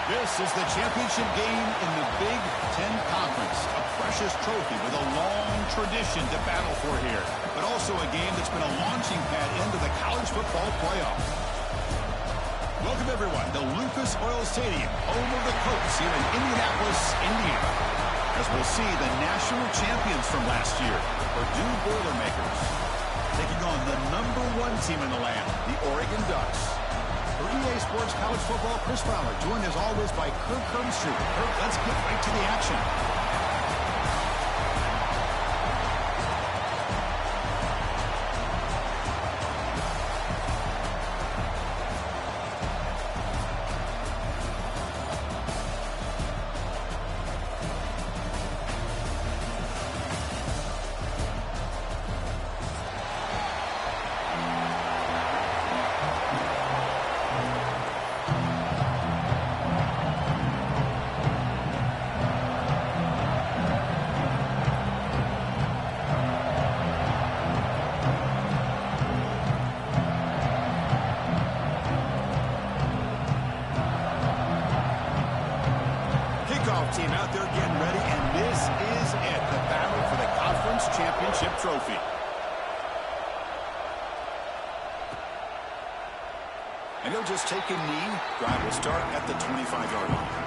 This is the championship game in the Big Ten Conference. A precious trophy with a long tradition to battle for here. But also a game that's been a launching pad into the college football playoff. Welcome, everyone, to Lucas Oil Stadium, home of the Colts here in Indianapolis, Indiana. As we'll see the national champions from last year, Purdue Boilermakers, taking on the #1 team in the land, the Oregon Ducks. For EA Sports College Football, Chris Fowler, joined as always by Kirk Herbstreit. Kirk, let's get right to the action. Team out there getting ready, and this is it, the battle for the conference championship trophy. And he'll just take a knee. Drive will start at the 25-yard line.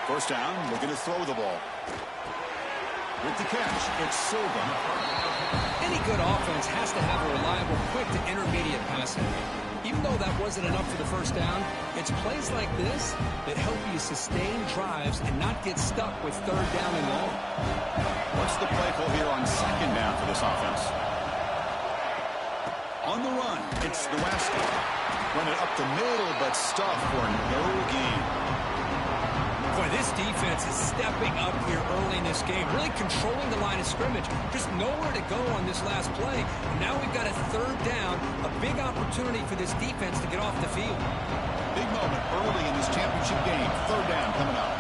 First down, looking to throw the ball. With the catch, it's Silva. Any good offense has to have a reliable, quick to intermediate passing. Even though that wasn't enough for the first down, it's plays like this that help you sustain drives and not get stuck with third down and long. What's the play call here on second down for this offense? On the run, it's DYNASTY. Run it up the middle, but stuffed for no gain. Boy, this defense is stepping up here early in this game, really controlling the line of scrimmage. Just nowhere to go on this last play. And now we've got a third down, a big opportunity for this defense to get off the field. Big moment early in this championship game. Third down coming up.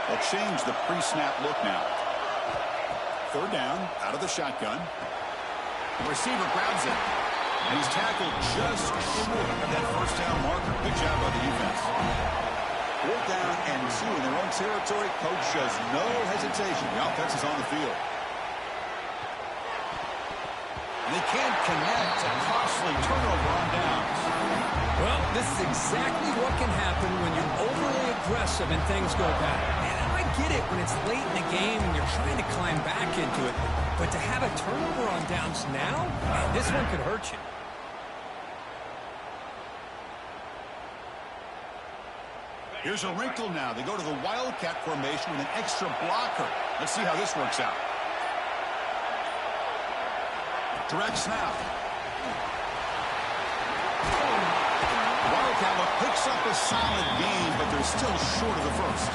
They'll change the pre-snap look now. Third down, out of the shotgun. The receiver grabs it. And he's tackled just short of that first down marker. Good job by the defense. 4th down and 2 in their own territory. Coach shows no hesitation. The offense is on the field. And they can't connect. A costly turnover on downs. Well, this is exactly what can happen when you're overly aggressive and things go bad. And I get it when it's late in the game and you're trying to climb back into it. But to have a turnover on downs now, man, this one could hurt you. Here's a wrinkle now. They go to the Wildcat formation with an extra blocker. Let's see how this works out. Direct snap. Wildcat picks up a solid gain, but they're still short of the first.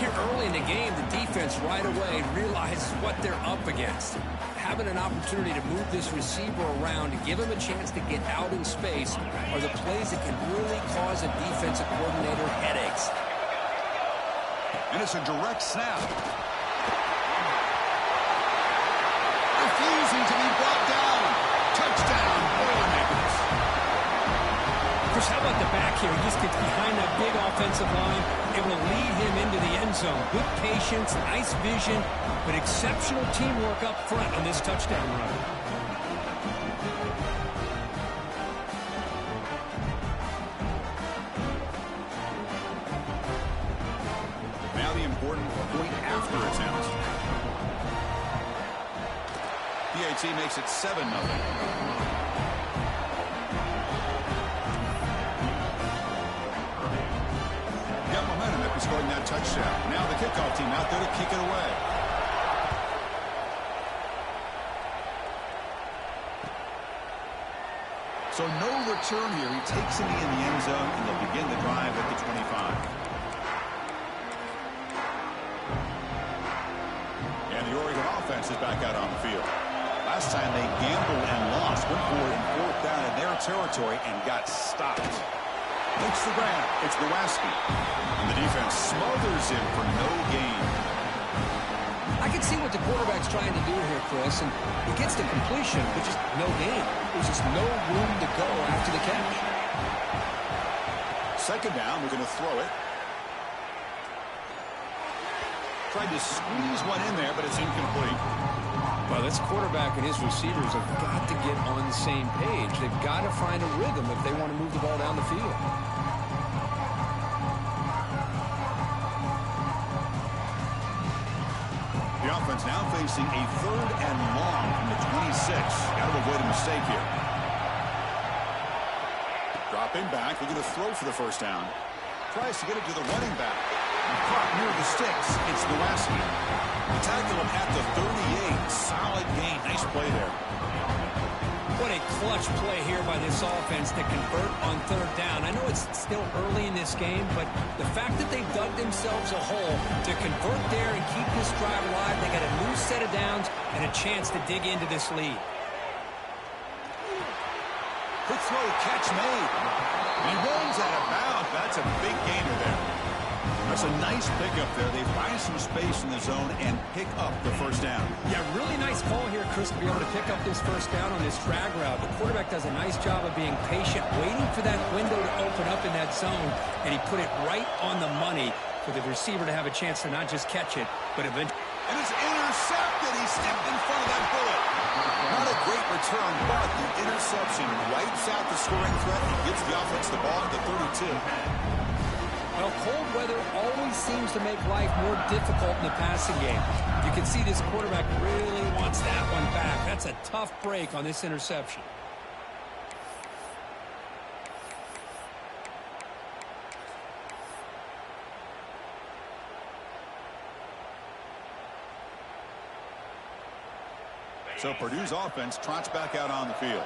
Here early in the game, the defense right away realizes what they're up against. Having an opportunity to move this receiver around to give him a chance to get out in space are the plays that can really cause a defensive coordinator headaches. And it's a direct snap. Refusing to be brought down. Touchdown, Boilermakers. Chris, how about the back here? He just gets behind that big offensive line, able to lead him into the end zone. Good patience, nice vision, but exceptional teamwork up front on this touchdown run. Now the important point after attempt. PAT makes it 7-0. Got momentum after scoring that touchdown. Now the kickoff team out there to kick it away. So no return here. He takes it in the end zone, and they'll begin the drive at the 25. offense is back out on the field. Last time they gambled and lost, went for it in 4th down in their territory and got stopped. Makes the grab. It's DYNASTY. And the defense smothers him for no gain. I can see what the quarterback's trying to do here, Chris, and he gets the completion, but just no gain. There's just no room to go after the catch. 2nd down, we're going to throw it. Tried to squeeze one in there, but it's incomplete. Well, this quarterback and his receivers have got to get on the same page. They've got to find a rhythm if they want to move the ball down the field. The offense now facing a 3rd and long from the 26. Got to avoid a mistake here. Dropping back, looking to throw for the 1st down. Tries to get it to the running back. Caught near the sticks. It's DYNASTY. Tackle him at the 38. Solid gain. Nice play there. What a clutch play here by this offense to convert on 3rd down. I know it's still early in this game, but the fact that they dug themselves a hole to convert there and keep this drive alive, they got a new set of downs and a chance to dig into this lead. Quick throw, catch made. And he runs out of bounds. That's a big gainer there. That's a nice pickup there. They find some space in the zone and pick up the 1st down. Yeah, really nice call here, Chris, to be able to pick up this 1st down on this drag route. The quarterback does a nice job of being patient, waiting for that window to open up in that zone, and he put it right on the money for the receiver to have a chance to not just catch it, but eventually. And it's intercepted. He stepped in front of that bullet. Not a great return, but the interception wipes out the scoring threat and gives the offense the ball at the 32. Well, cold weather always seems to make life more difficult in the passing game. You can see this quarterback really wants that one back. That's a tough break on this interception. So Purdue's offense trots back out on the field.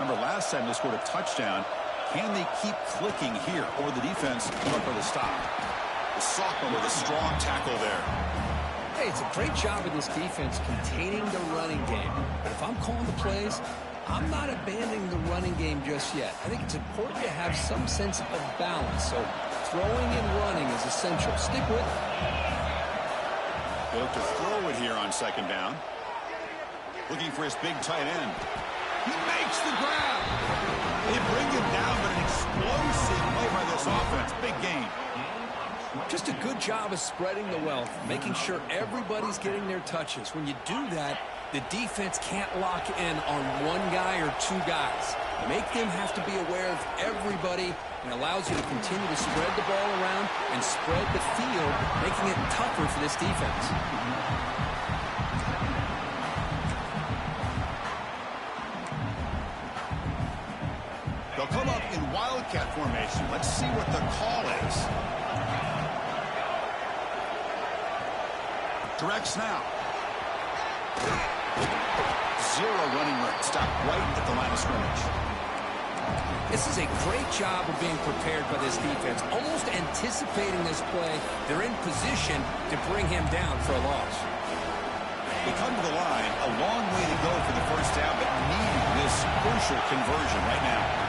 Remember, last time they scored a touchdown. Can they keep clicking here, or the defense come up with a stop? The sophomore with a strong tackle there. Hey, it's a great job of this defense containing the running game. But if I'm calling the plays, I'm not abandoning the running game just yet. I think it's important to have some sense of balance. So throwing and running is essential. Stick with it. They look to throw it here on 2nd down. Looking for his big tight end. He makes the grab. They bring him down, but an explosive play by this offense. Big gain. Just a good job of spreading the wealth, making sure everybody's getting their touches. When you do that, the defense can't lock in on one guy or 2 guys. Make them have to be aware of everybody, and allows you to continue to spread the ball around and spread the field, making it tougher for this defense. They'll come up in wildcat formation. Let's see what the call is. Direct snap. 0 running room. Stop right at the line of scrimmage. This is a great job of being prepared by this defense. Almost anticipating this play, they're in position to bring him down for a loss. They come to the line. A long way to go for the 1st down, but needing this crucial conversion right now.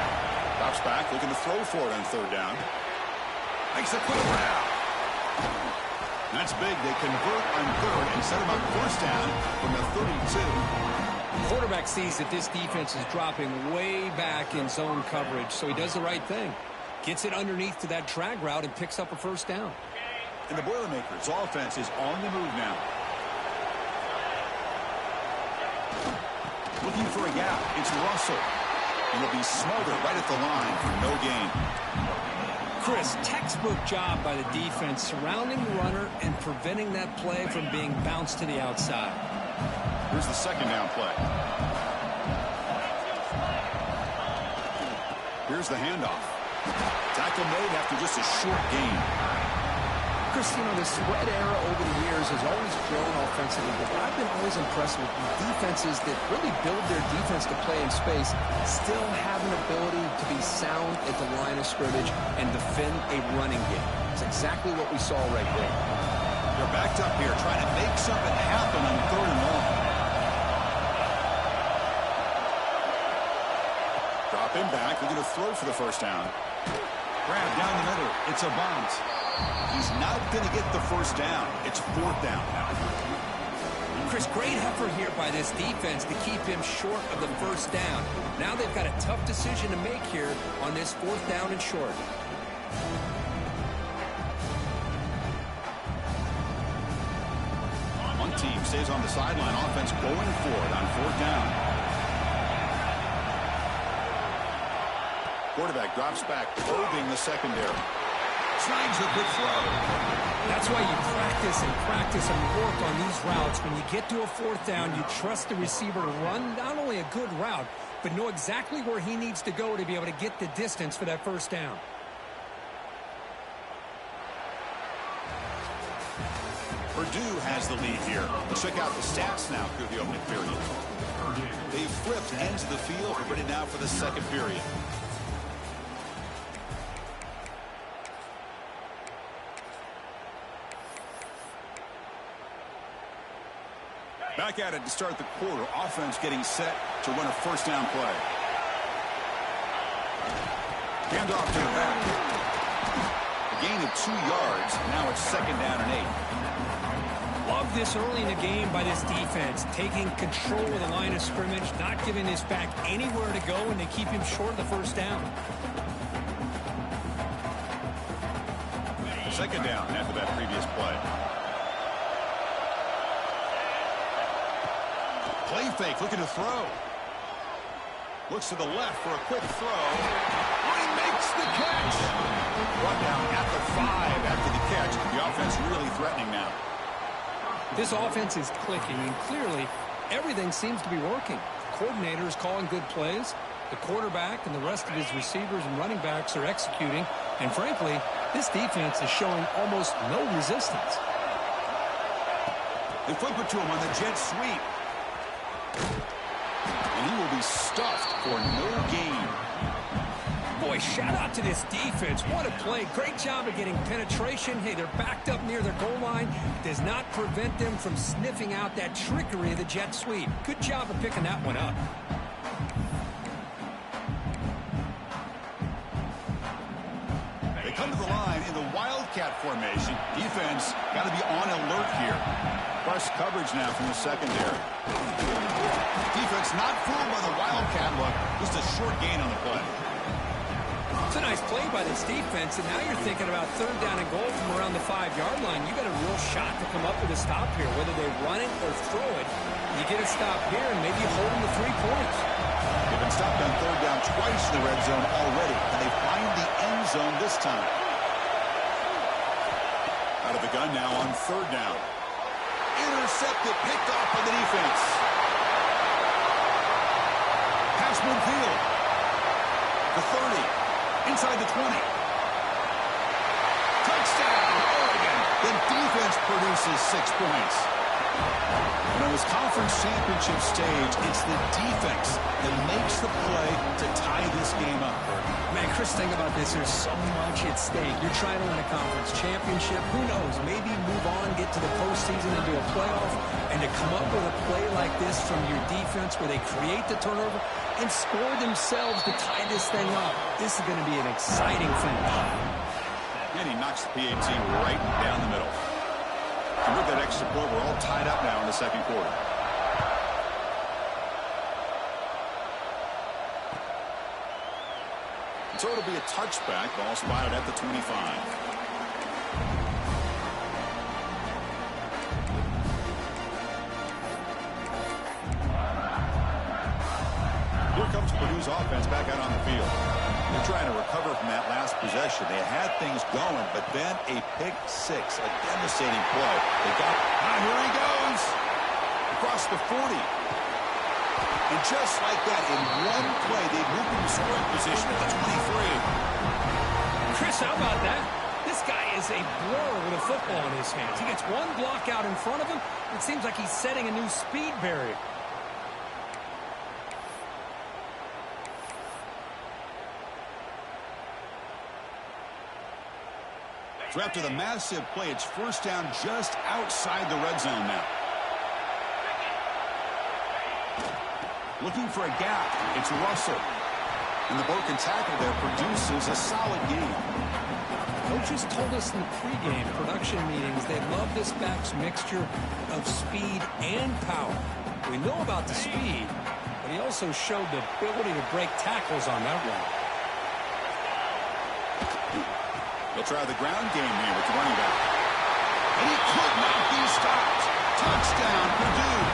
Drops back, looking to throw for it on 3rd down. Makes a quick grab. That's big. They convert on 3rd and set him up 1st down from the 32. The quarterback sees that this defense is dropping way back in zone coverage, so he does the right thing. Gets it underneath to that drag route and picks up a 1st down. And the Boilermakers offense is on the move now. Looking for a gap. It's Russell. And he'll be smothered right at the line for no gain. Chris, textbook job by the defense surrounding the runner and preventing that play from being bounced to the outside. Here's the 2nd down play. Here's the handoff. Tackle made after just a short gain. Chris, you know, the spread era over the years has always grown offensively, but what I've been always impressed with defenses that really build their defense to play in space still have an ability to be sound at the line of scrimmage and defend a running game. It's exactly what we saw right there. They're backed up here trying to make something happen on 3rd and long. Spin back. They're going to throw for the first down. Grab down the middle. It's a bunt. He's not going to get the first down. It's fourth down now. Chris, great effort here by this defense to keep him short of the first down. Now they've got a tough decision to make here on this fourth down and short. One team stays on the sideline. Offense going for it on fourth down. Quarterback drops back, probing the secondary. Snags a good throw. That's why you practice and work on these routes. When you get to a fourth down, you trust the receiver to run not only a good route, but know exactly where he needs to go to be able to get the distance for that first down. Purdue has the lead here. Let's check out the stats now through the opening period. They flipped ends of the field. We're ready now for the second period. Back at it to start the quarter. Offense getting set to run a first down play. Hand off to the back. A gain of 2 yards. Now it's second down and 8. Love this early in the game by this defense. Taking control of the line of scrimmage. Not giving this back anywhere to go. And they keep him short of the first down. Second down after that previous play. Play fake, looking to throw. Looks to the left for a quick throw. He makes the catch. Brought down at the 5 after the catch. The offense really threatening now. This offense is clicking, and clearly everything seems to be working. The coordinator is calling good plays. The quarterback and the rest of his receivers and running backs are executing. And frankly, this defense is showing almost no resistance. They flip it to him on the jet sweep. And he will be stuffed for no gain. Boy, shout out to this defense. What a play. Great job of getting penetration. Hey, they're backed up near their goal line. Does not prevent them from sniffing out that trickery of the jet sweep. Good job of picking that one up. They come to the line in the Wildcat formation. Defense got to be on alert here. Press coverage now from the secondary. Defense not fooled by the Wildcat look. Just a short gain on the play. It's a nice play by this defense, and now you're thinking about third down and goal from around the 5-yard line. You got a real shot to come up with a stop here, whether they run it or throw it. You get a stop here, and maybe you hold them to 3 points. They've been stopped on third down twice in the red zone already, and they find the end zone this time. Out of the gun now on third down. Intercepted, picked off by the defense. Pass midfield. The 30. Inside the 20. Touchdown, Oregon. The defense produces 6 points. And on this conference championship stage, it's the defense that makes the play to tie this game up. Man, Chris, think about this. There's so much at stake. You're trying to win a conference championship. Who knows? Maybe move on, get to the postseason and do a playoff. And to come up with a play like this from your defense where they create the turnover and score themselves to tie this thing up, this is going to be an exciting finish. And he knocks the PAT right down the middle. And with that extra point, we're all tied up now in the second quarter. So it'll be a touchback. Ball spotted at the 25. Here comes Purdue's offense back out on the field. They're trying to recover from that last possession. They had things going, but then a pick six, a devastating play. They got, here he goes, across the 40. And just like that, in one play, they moved into scoring position at the 23. Chris, how about that? This guy is a blur with a football in his hands. He gets one block out in front of him. It seems like he's setting a new speed barrier. So after the massive play, it's first down just outside the red zone now. Looking for a gap. It's Russell. And the broken tackle there produces a solid gain. Coaches told us in the pregame production meetings they love this back's mixture of speed and power. We know about the speed, but he also showed the ability to break tackles on that one. They'll try the ground game here with the running back. And he could not be stopped. Touchdown, Purdue.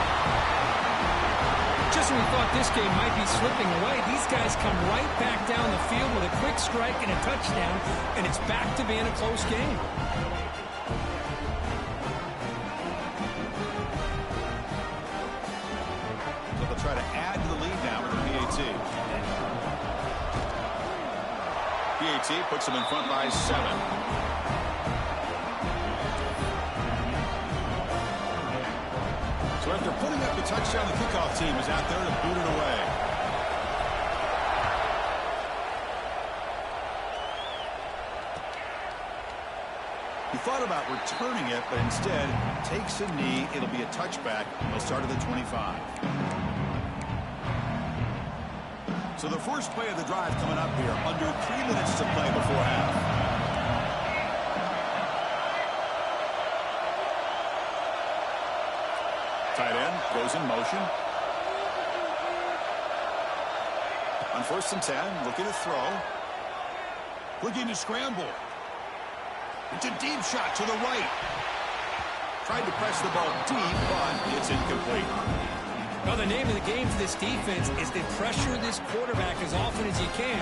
Just when we thought this game might be slipping away, these guys come right back down the field with a quick strike and a touchdown, and it's back to being a close game. So they'll try to add to the lead now with the PAT. PAT puts them in front by 7. So after putting up the touchdown, the kickoff team is out there to boot it away. He thought about returning it, but instead takes a knee. It'll be a touchback. They'll start at the 25. So the first play of the drive coming up here. Under 3 minutes to play before half. Tight end goes in motion. On 1st and 10, looking to throw. Looking to scramble. It's a deep shot to the right. Tried to press the ball deep, but it's incomplete. Well, the name of the game for this defense is to pressure this quarterback as often as you can,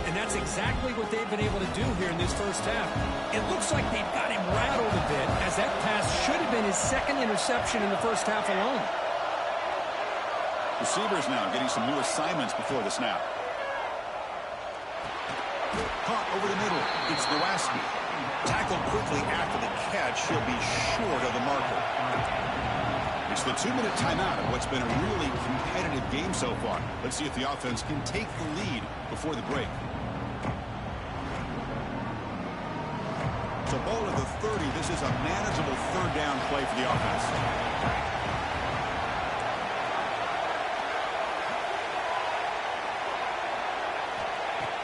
and that's exactly what they've been able to do here in this first half. It looks like they've got him rattled a bit, as that pass should have been his 2nd interception in the first half alone. Receivers now getting some new assignments before the snap. Caught over the middle. It's Nowaski. Tackled quickly after the catch. He'll be short of the marker. It's the 2-minute timeout of what's been a really competitive game so far. Let's see if the offense can take the lead before the break. So ball to the 30. This is a manageable 3rd down play for the offense.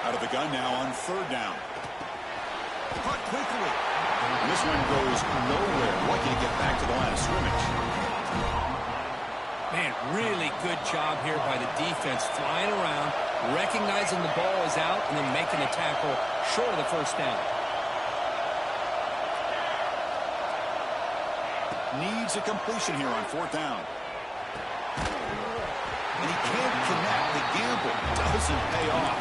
Out of the gun now on 3rd down. Caught quickly. And this one goes nowhere. Lucky to get back to the line of scrimmage. Man, really good job here by the defense, flying around, recognizing the ball is out, and then making a tackle short of the 1st down. Needs a completion here on 4th down. And he can't connect. The gamble doesn't pay off.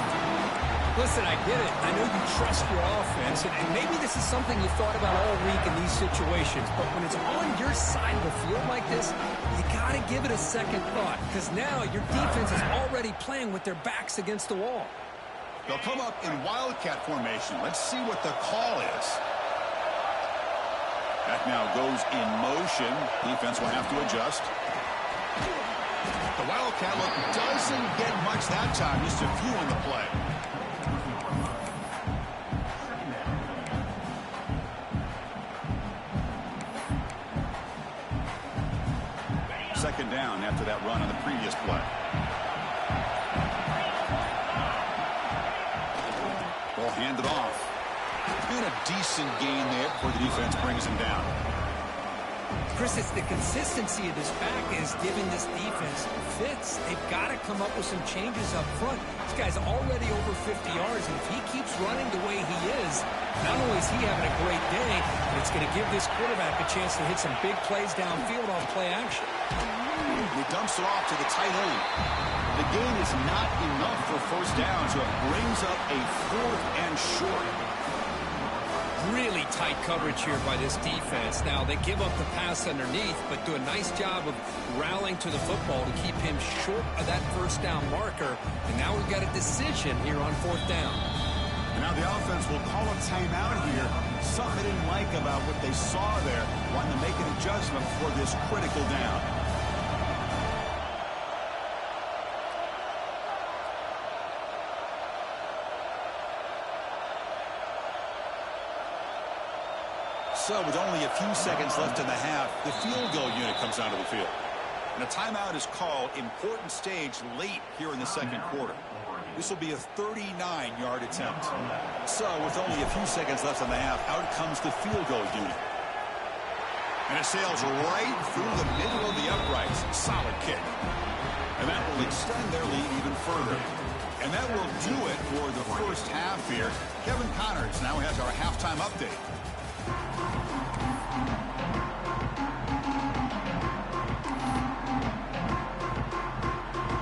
Listen, I get it. I know you trust your offense, and maybe this is something you thought about all week in these situations, but when it's on your side of the field like this, you got to give it a second thought, because now your defense is already playing with their backs against the wall. They'll come up in Wildcat formation. Let's see what the call is. That now goes in motion. Defense will have to adjust. The Wildcat look doesn't get much that time, just a few on the play. Second down after that run on the previous play. Ball handed off. And a decent gain there before the defense brings him down. Chris, it's the consistency of this back is giving this defense fits. They've got to come up with some changes up front. This guy's already over 50 yards, and if he keeps running the way he is, not only is he having a great day, but it's going to give this quarterback a chance to hit some big plays downfield off play action. He dumps it off to the tight end. The gain is not enough for 1st down, so it brings up a 4th and short. Really tight coverage here by this defense. Now, they give up the pass underneath, but do a nice job of rallying to the football to keep him short of that 1st down marker. And now we've got a decision here on 4th down. And now the offense will call a timeout here. Something they didn't like about what they saw there. Wanting to make an adjustment for this critical down. So with only a few seconds left in the half, the field goal unit comes onto the field. And a timeout is called. Important stage late here in the 2nd quarter. This will be a 39-yard attempt. So with only a few seconds left in the half, out comes the field goal duty. And it sails right through the middle of the uprights. Solid kick. And that will extend their lead even further. And that will do it for the first half here. Kevin Connors now has our halftime update.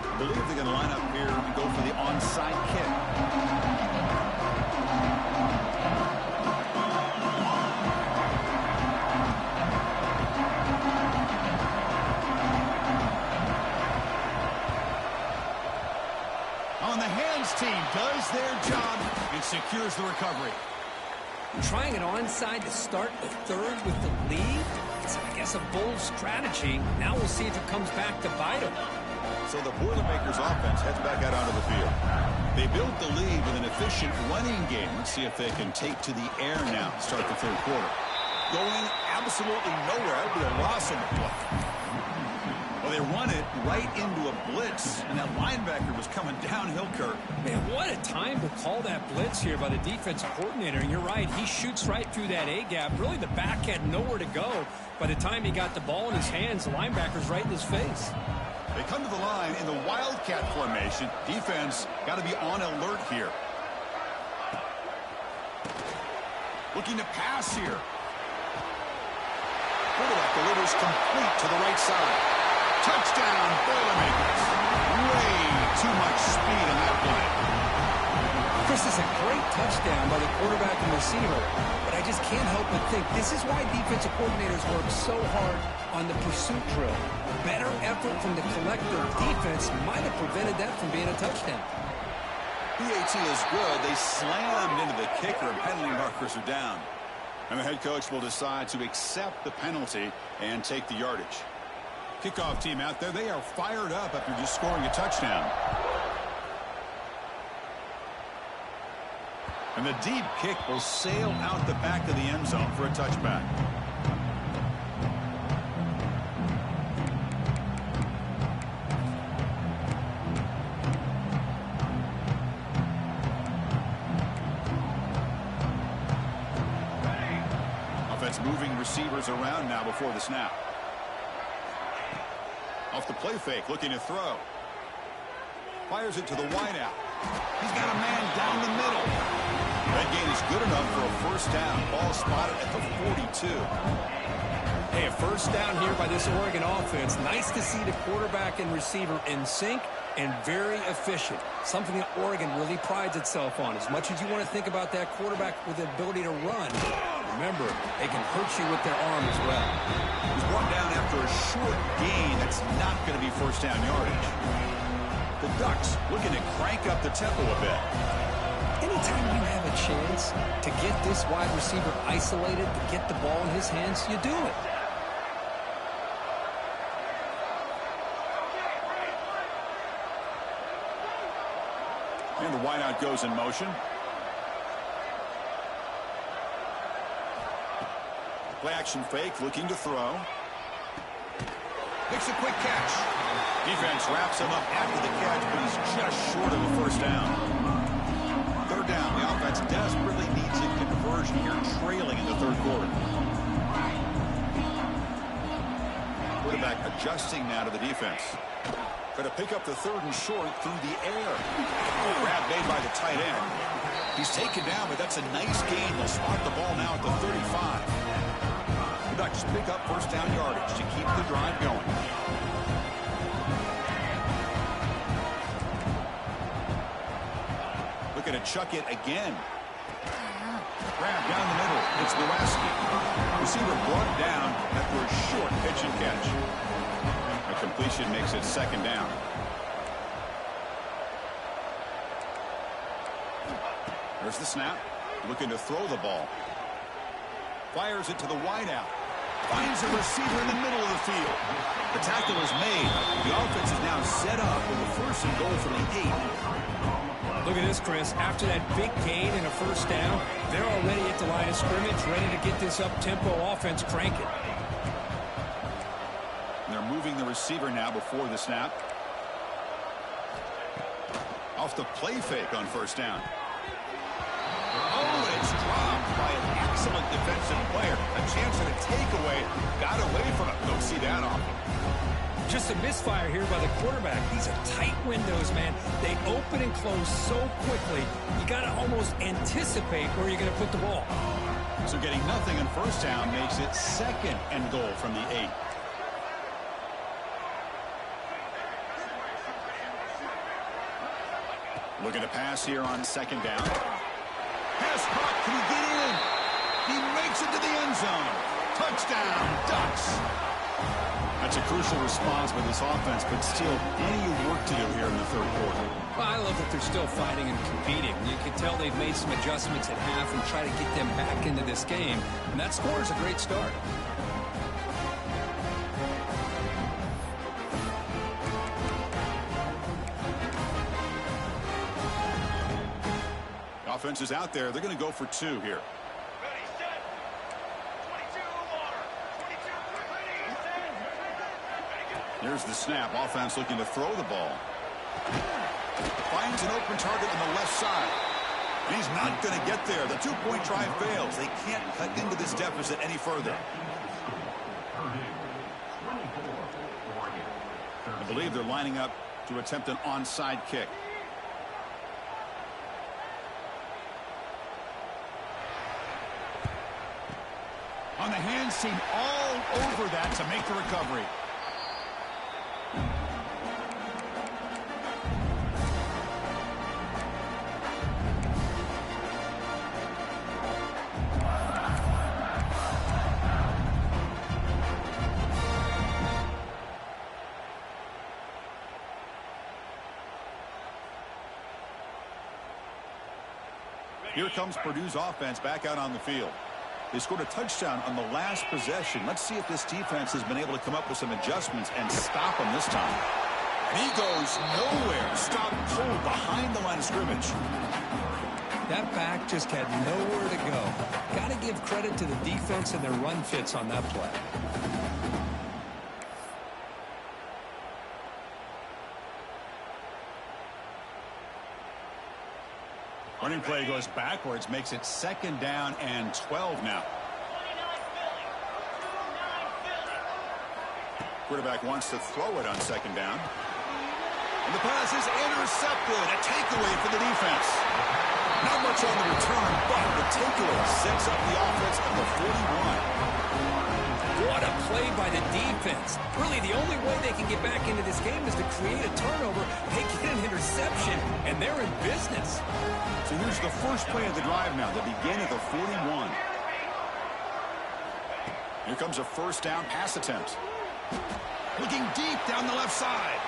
I believe they're going to line up here and go for the onside kick. On the hands team does their job and secures the recovery. Trying an onside to start the third with the lead? It's, I guess, a bold strategy. Now we'll see if it comes back to bite them. So the Boilermakers offense heads back out onto the field. They built the lead with an efficient running game. Let's see if they can take to the air now to start the third quarter. Going absolutely nowhere. That would be a loss on the play. Well, they run it right into a blitz, and that linebacker was coming downhill, Kurt. Man, what a time to call that blitz here by the defensive coordinator. And you're right, he shoots right through that A-gap. Really, the back had nowhere to go. By the time he got the ball in his hands, the linebacker's right in his face. They come to the line in the Wildcat formation. Defense got to be on alert here. Looking to pass here. Quarterback delivers complete to the right side. Touchdown, Boilermakers. Way too much speed on that play. Chris, is a great touchdown by the quarterback and receiver, but I just can't help but think this is why defensive coordinators work so hard on the pursuit drill. Better effort from the collective defense might have prevented that from being a touchdown. PAT is good. They slammed into the kicker, and penalty markers are down. And the head coach will decide to accept the penalty and take the yardage. Kickoff team out there, they are fired up after just scoring a touchdown. And the deep kick will sail out the back of the end zone for a touchback. Offense moving receivers around now before the snap. Off the play fake, looking to throw. Fires it to the wideout. He's got a man down the middle. That gain is good enough for a first down. Ball spotted at the 42. Hey, a first down here by this Oregon offense. Nice to see the quarterback and receiver in sync and very efficient. Something that Oregon really prides itself on. As much as you want to think about that quarterback with the ability to run, remember, they can hurt you with their arm as well. He's brought down after a short gain. That's not going to be first down yardage. The Ducks looking to crank up the tempo a bit. Anytime you have a chance to get this wide receiver isolated, to get the ball in his hands, you do it. And the wideout goes in motion. Play action fake, looking to throw. Makes a quick catch. Defense wraps him up after the catch, but he's just short of a first down. Third down, the offense desperately needs a conversion here, trailing in the third quarter. Quarterback adjusting now to the defense. Going to pick up the third and short through the air. Grab made by the tight end. He's taken down, but that's a nice gain. They'll spot the ball now at the 35. The Ducks pick up first down yardage to keep the drive going. Looking to chuck it again. Grab down the middle. It's Nowacki. Receiver brought down after a short pitch and catch. A completion makes it second down. There's the snap. Looking to throw the ball. Fires it to the wideout. Finds a receiver in the middle of the field. The tackle is made. The offense is now set up with a first and goal from the 8. Look at this, Chris. After that big gain and a first down, they're already at the line of scrimmage, ready to get this up-tempo offense cranking. They're moving the receiver now before the snap. Off the play fake on first down. Oh, and it's dropped by an excellent defensive player. A chance at a takeaway. Got away from it. Don't see that often. Just a misfire here by the quarterback. These are tight windows, man. They open and close so quickly. You got to almost anticipate where you're going to put the ball. So getting nothing on first down makes it second and goal from the 8. Looking to pass here on second down. Pass caught. Can he get in? He makes it to the end zone. Touchdown, Ducks. That's a crucial response by this offense, but still plenty of work to do here in the third quarter. Well, I love that they're still fighting and competing. You can tell they've made some adjustments at half and try to get them back into this game. And that score is a great start. Offense is out there. They're going to go for 2 here. Here's the snap. Offense looking to throw the ball. Finds an open target on the left side. And he's not going to get there. The 2-point try fails. They can't cut into this deficit any further. I believe they're lining up to attempt an onside kick. On the hands team all over that to make the recovery. Here comes Purdue's offense back out on the field. They scored a touchdown on the last possession. Let's see if this defense has been able to come up with some adjustments and stop him this time. And he goes nowhere. Stop cold behind the line of scrimmage. That back just had nowhere to go. Got to give credit to the defense and their run fits on that play. Running play goes backwards, makes it second down and 12 now. Quarterback wants to throw it on second down. And the pass is intercepted. A takeaway for the defense. Not much on the return, but the takeaway sets up the offense at the 41. What a play by the defense. Really, the only way they can get back into this game is to create a turnover. They get an interception, and they're in business. So here's the first play of the drive now, the beginning of the 41. Here comes a first down pass attempt. Looking deep down the left side.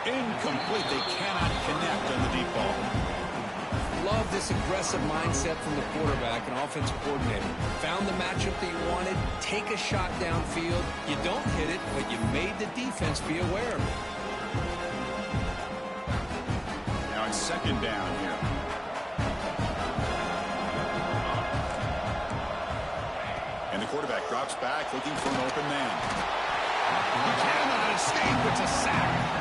Incomplete. They cannot connect on the deep ball. Love this aggressive mindset from the quarterback and offensive coordinator. Found the matchup that you wanted. Take a shot downfield. You don't hit it, but you made the defense be aware of it. Now it's second down here. And the quarterback drops back looking for an open man. He cannot escape. It's a sack.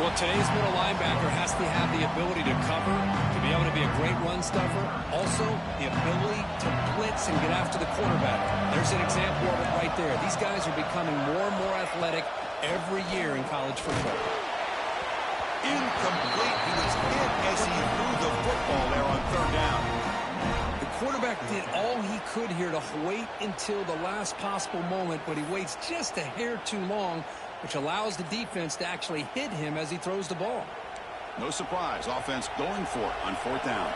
Well, today's middle linebacker has to have the ability to cover, to be able to be a great run stuffer. Also, the ability to blitz and get after the quarterback. There's an example of it right there. These guys are becoming more and more athletic every year in college football. Incomplete. He was hit as he threw the football there on third down. The quarterback did all he could here to wait until the last possible moment, but he waits just a hair too long, which allows the defense to actually hit him as he throws the ball. No surprise. Offense going for it on fourth down.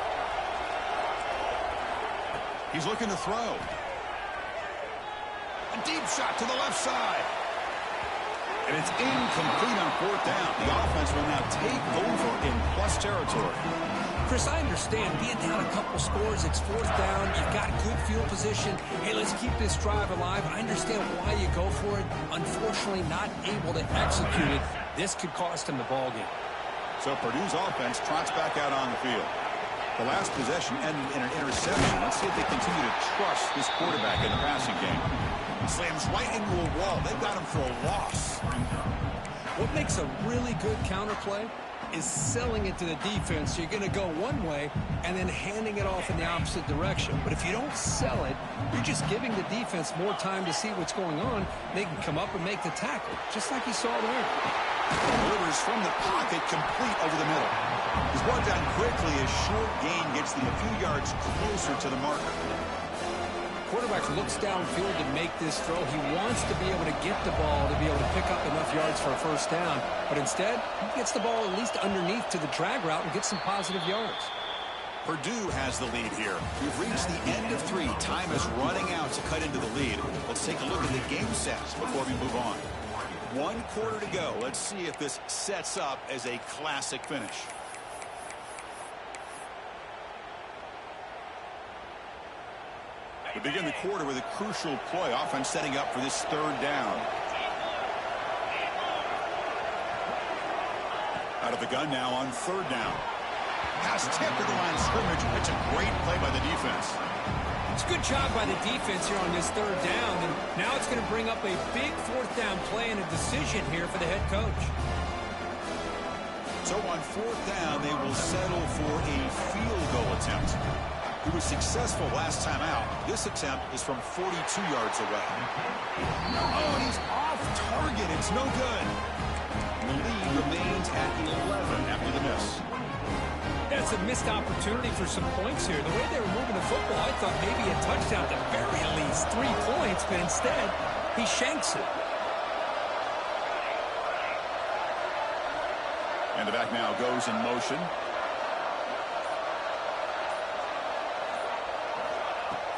He's looking to throw. A deep shot to the left side. And it's incomplete on fourth down. The offense will now take over in plus territory. Chris, I understand being down a couple scores, it's fourth down, you've got good field position. Hey, let's keep this drive alive. I understand why you go for it. Unfortunately, not able to execute it. This could cost him the ball game. So Purdue's offense trots back out on the field. The last possession ended in an interception. Let's see if they continue to trust this quarterback in the passing game. Slams right into a wall. They've got him for a loss. What makes a really good counter play is selling it to the defense. So you're going to go one way and then handing it off in the opposite direction. But if you don't sell it, you're just giving the defense more time to see what's going on. They can come up and make the tackle, just like you saw there. Delivers from the pocket, complete over the middle. He's brought down quickly. A short gain gets them a few yards closer to the marker. Quarterback looks downfield to make this throw. He wants to be able to get the ball to be able to pick up enough yards for a first down. But instead, he gets the ball at least underneath to the drag route and gets some positive yards. Purdue has the lead here. We've reached the end of 3. Time is running out to cut into the lead. Let's take a look at the game sets before we move on. 1 quarter to go. Let's see if this sets up as a classic finish. We begin the quarter with a crucial play. Offense setting up for this 3rd down. Out of the gun now on 3rd down. Pass tipped to the line of scrimmage. It's a great play by the defense. It's a good job by the defense here on this 3rd down. And now it's going to bring up a big 4th down play and a decision here for the head coach. So on 4th down, they will settle for a field goal attempt. He was successful last time out. This attempt is from 42 yards away. Oh, and he's off target. It's no good. The lead remains at 11 after the miss. That's a missed opportunity for some points here. The way they were moving the football, I thought maybe a touchdown at the very least, 3 points, but instead, he shanks it. And the back now goes in motion.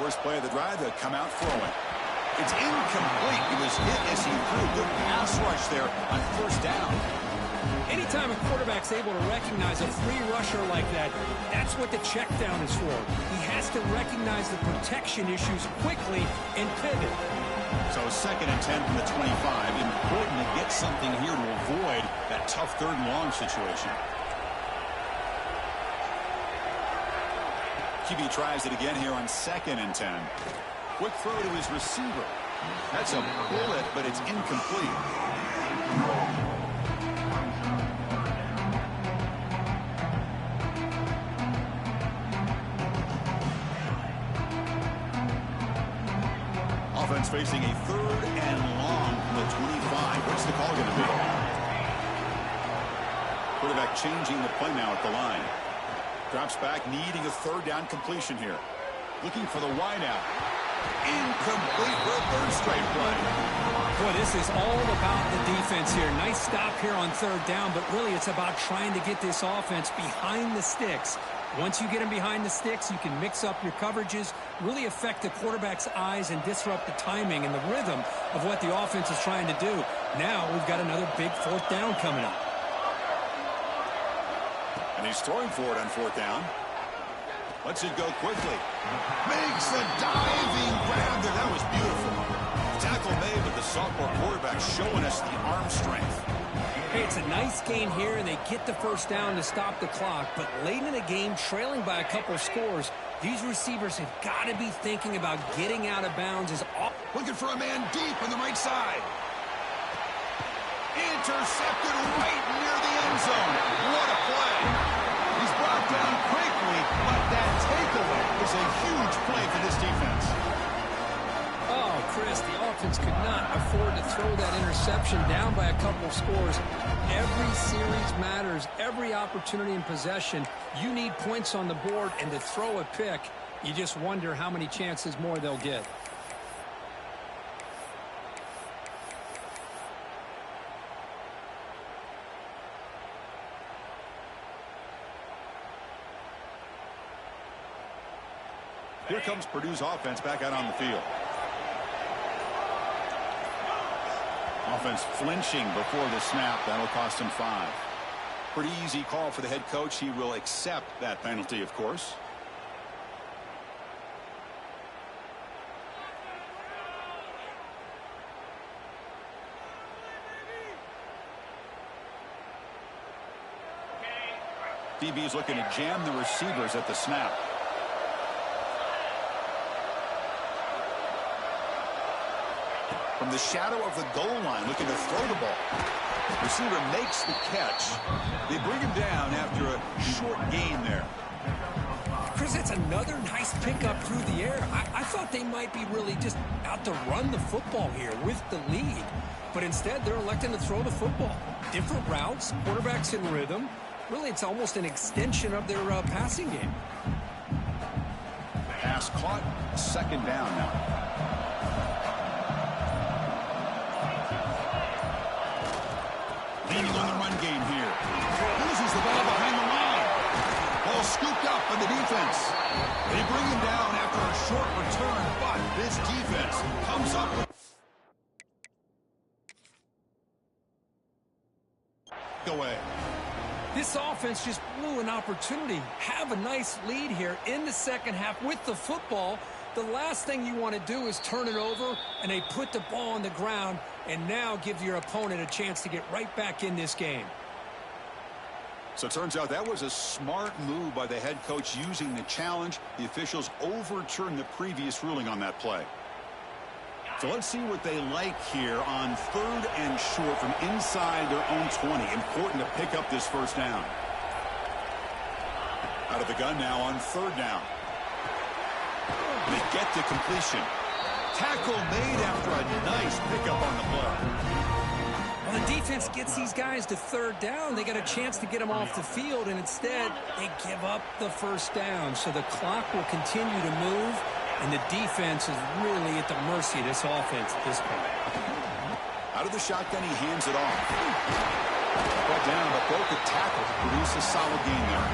First play of the drive, they'll come out throwing. It's incomplete. He was hit as he threw. Good pass rush there on 1st down. Anytime a quarterback's able to recognize a free rusher like that, that's what the check down is for. He has to recognize the protection issues quickly and pivot. So 2nd and 10 from the 25. Important to get something here to avoid that tough 3rd and long situation. QB tries it again here on 2nd and 10. Quick throw to his receiver. That's a bullet, but it's incomplete. Offense facing a 3rd and long from the 25. What's the call going to be? Quarterback changing the play now at the line. Drops back, needing a 3rd down completion here. Looking for the wideout. Incomplete for a 3rd straight play. Boy, this is all about the defense here. Nice stop here on 3rd down, but really it's about trying to get this offense behind the sticks. Once you get them behind the sticks, you can mix up your coverages, really affect the quarterback's eyes and disrupt the timing and the rhythm of what the offense is trying to do. Now we've got another big 4th down coming up. And he's throwing for it on 4th down. Lets it go quickly. Makes a diving grab there. That was beautiful. Tackle made, but the sophomore quarterback showing us the arm strength. Hey, it's a nice gain here, and they get the 1st down to stop the clock. But late in the game, trailing by a couple scores, these receivers have got to be thinking about getting out of bounds. Looking for a man deep on the right side. Intercepted right near the end zone. What a play. He's brought down quickly, but that takeaway is a huge play for this defense. Oh, Chris, the offense could not afford to throw that interception down by a couple of scores. Every series matters. Every opportunity in possession. You need points on the board, and to throw a pick, you just wonder how many chances more they'll get. Here comes Purdue's offense back out on the field. Offense flinching before the snap. That'll cost him 5. Pretty easy call for the head coach. He will accept that penalty, of course. DB's looking to jam the receivers at the snap. from the shadow of the goal line, looking to throw the ball. Receiver makes the catch. They bring him down after a short gain there. Chris, that's another nice pickup through the air. I thought they might be really just out to run the football here with the lead. But instead, they're electing to throw the football. Different routes, quarterbacks in rhythm. Really, it's almost an extension of their passing game. Pass caught, second down now. Leaning on the run game here. Loses the ball behind the line. Ball scooped up by the defense. They bring him down after a short return, but this defense comes up with away. This offense just blew an opportunity. Have a nice lead here in the second half with the football. The last thing you want to do is turn it over, and they put the ball on the ground and now give your opponent a chance to get right back in this game. So it turns out that was a smart move by the head coach using the challenge. The officials overturned the previous ruling on that play. So let's see what they like here on 3rd and short from inside their own 20. Important to pick up this first down. Out of the gun now on 3rd down. They get to completion. Tackle made after a nice pickup on the play. Well, the defense gets these guys to 3rd down. They got a chance to get them off the field, and instead they give up the first down. So the clock will continue to move. And the defense is really at the mercy of this offense at this point. Out of the shotgun, he hands it off. Brought down, but broke the tackle to produce a solid gain there.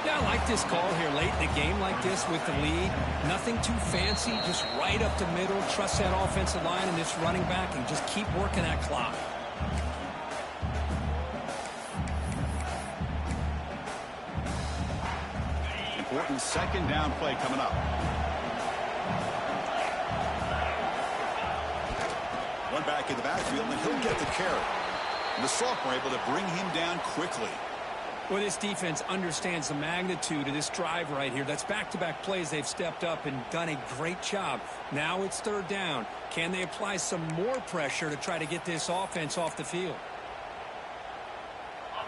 Yeah, I like this call here late in the game like this with the lead. Nothing too fancy, just right up the middle. Trust that offensive line and this running back and just keep working that clock. Important second down play coming up. One back in the backfield, and he'll get the carry. And the sophomore able to bring him down quickly. Well, this defense understands the magnitude of this drive right here. That's back-to-back plays. They've stepped up and done a great job. Now it's 3rd down. Can they apply some more pressure to try to get this offense off the field?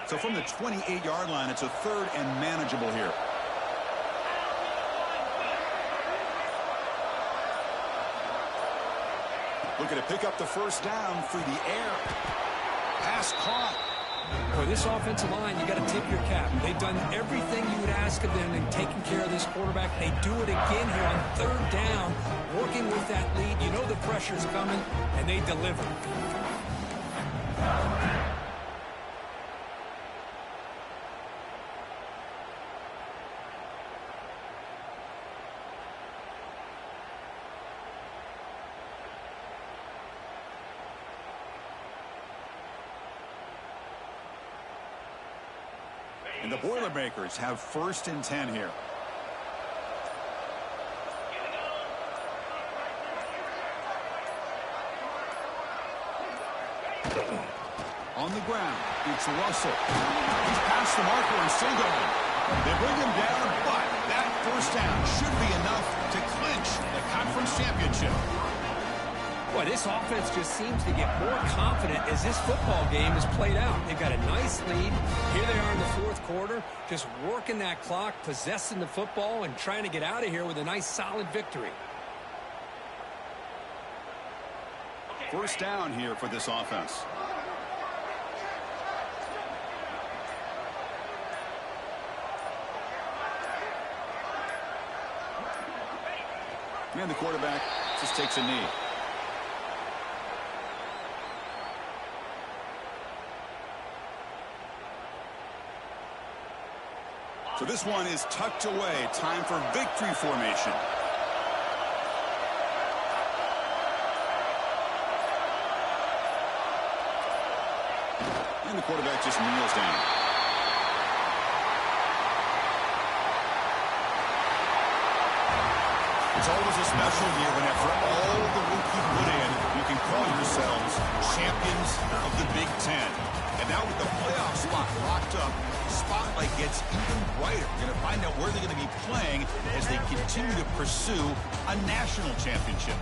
So from the 28-yard line, it's a 3rd and manageable here. Looking to pick up the first down through the air. Pass caught. For this offensive line, you got to tip your cap. They've done everything you would ask of them in taking care of this quarterback. They do it again here on 3rd down, working with that lead. You know the pressure's coming, and they deliver. And the Boilermakers have 1st and 10 here. On the ground, it's Russell. He's past the marker and still going. They bring him down, but that first down should be enough to clinch the conference championship. Boy, this offense just seems to get more confident as this football game is played out. They've got a nice lead. Here they are in the 4th quarter, just working that clock, possessing the football, and trying to get out of here with a nice, solid victory. First down here for this offense. And the quarterback just takes a knee. So this one is tucked away. Time for victory formation. And the quarterback just kneels down. It's always a special year when after all the work you put in, you can call yourselves champions of the Big Ten. And now with the playoff spot locked up, the spotlight gets even brighter. We're going to find out where they're going to be playing as they continue to pursue a national championship.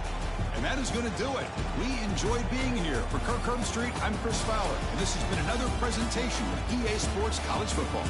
And that is going to do it. We enjoyed being here. For Kirk Street, I'm Chris Fowler. And this has been another presentation of EA Sports College Football.